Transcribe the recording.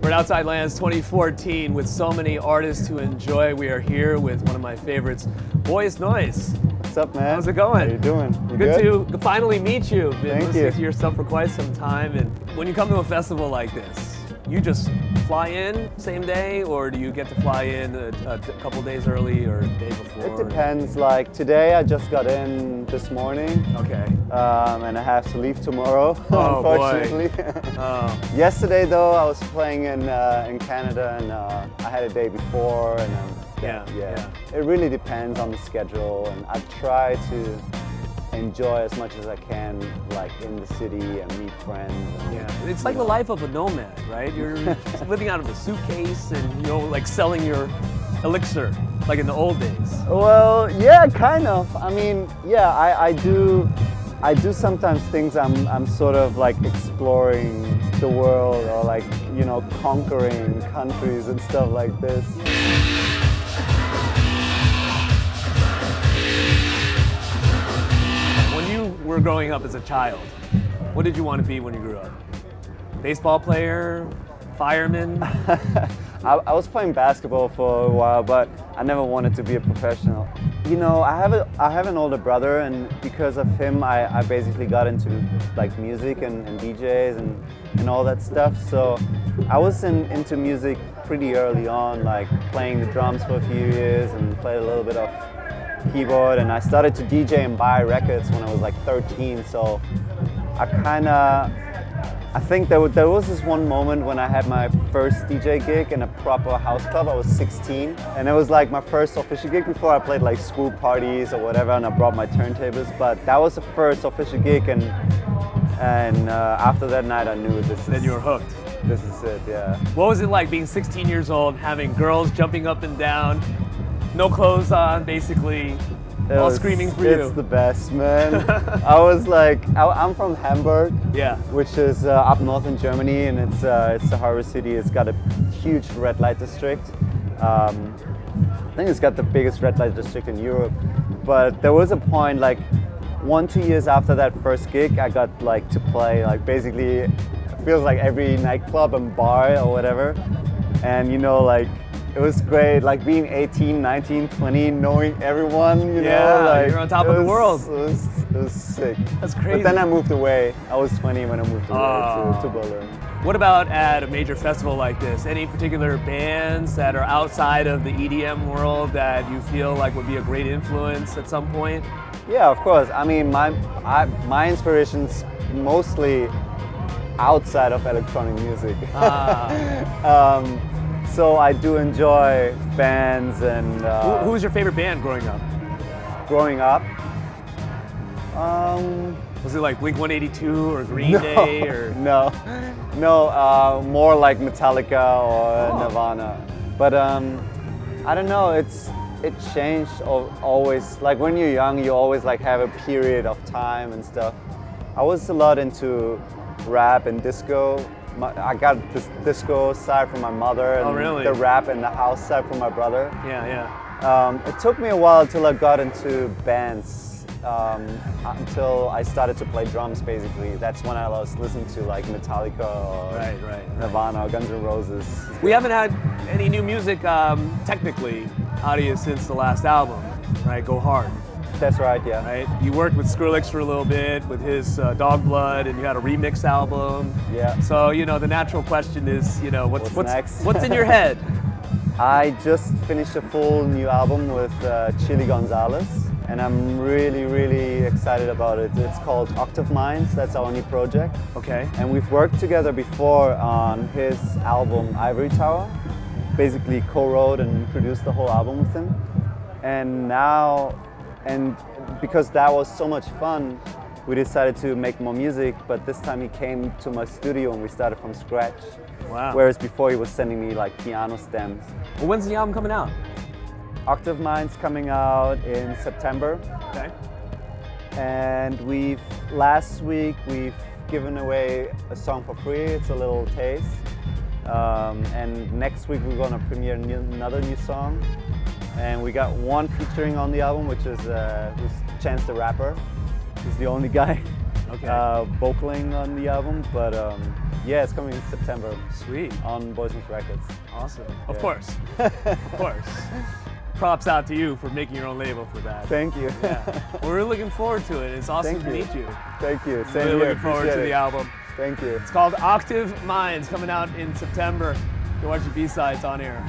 We're at Outside Lands 2014 with so many artists to enjoy. We are here with one of my favorites, Noize. What's up, man? How's it going? How you doing? You good to finally meet you. Been Thank listening you. to your stuff for quite some time. And when you come to a festival like this, you just fly in same day, or do you get to fly in a couple days early or a day before? It depends. Like today, I just got in this morning. Okay. And I have to leave tomorrow, Oh, unfortunately. Oh. Yesterday, though, I was playing in Canada, and I had a day before, and Yeah. It really depends on the schedule, and I try to enjoy as much as I can, like in the city and meet friends. And, Yeah, it's like the life of a nomad, right? You're just living out of a suitcase and, like selling your elixir, like in the old days. Well, yeah, kind of. I mean, yeah, I do sometimes things I'm sort of like exploring the world, or like, conquering countries and stuff like this. Were growing up as a child, what did you want to be when you grew up? Baseball player? Fireman? I was playing basketball for a while, but I never wanted to be a professional. I have an older brother, and because of him, I basically got into like music and DJs and all that stuff. So I was into music pretty early on, like playing the drums for a few years and played a little bit of keyboard, and I started to DJ and buy records when I was like 13. So I think there was this one moment when I had my first DJ gig in a proper house club. I was 16, and it was like my first official gig. Before I played like school parties or whatever, and I brought my turntables, but that was the first official gig, and after that night I knew Then you were hooked. This is it, yeah. What was it like being 16 years old, having girls jumping up and down, no clothes on, basically, all screaming for you? It's the best, man. I was like, I'm from Hamburg, yeah, which is up north in Germany, and it's a harbor city. It's got a huge red light district. I think it's got the biggest red light district in Europe. But there was a point, like 1-2 years after that first gig, I got like to play like basically, it feels like every nightclub and bar or whatever, and like. It was great, like being 18, 19, 20, knowing everyone, like you're on top of the world. It was sick. That's crazy. But then I moved away. I was 20 when I moved away to Berlin. What about at a major festival like this? Any particular bands that are outside of the EDM world that you feel like would be a great influence at some point? Yeah, of course. I mean, my inspiration's mostly outside of electronic music. So I do enjoy bands and... Who was your favorite band growing up? Growing up? Was it like Blink-182 or Green Day? Or? No, more like Metallica or Nirvana. But I don't know, it changed always. Like when you're young, you always like have a period of time and stuff. I was a lot into rap and disco. I got this disco side from my mother, and the rap and the house side from my brother. Yeah. It took me a while till I got into bands, until I started to play drums. Basically, that's when I was listening to like Metallica or Nirvana or Guns N' Roses. We haven't had any new music technically out of you since the last album, right? Go Hard. That's right, yeah. Right? You worked with Skrillex for a little bit with his Dog Blood, and you had a remix album. Yeah. So, the natural question is, what's next? What's in your head? I just finished a full new album with Chilly Gonzales, and I'm really, really excited about it. It's called Octave Minds. That's our new project. Okay. And we've worked together before on his album Ivory Tower. Basically co-wrote and produced the whole album with him. And because that was so much fun, we decided to make more music, but this time he came to my studio and we started from scratch. Wow. Whereas before he was sending me like piano stems. Well, when's the album coming out? Octave Minds coming out in September. Okay. And last week we've given away a song for free. It's a little taste. And next week we're gonna premiere another new song. And we got one featuring on the album, which is Chance the Rapper. He's the only guy. Okay. vocaling on the album, but yeah, it's coming in September. Sweet. On Boysons Records. Awesome. Of Yeah. course. Of course. Props out to you for making your own label for that. Thank you. Yeah. We're really looking forward to it. It's awesome Thank to you. meet you. Thank you. Same Really here. looking forward to Appreciate the it. album. Thank you. It's called Octave Minds, coming out in September. Go watch the B-sides on air.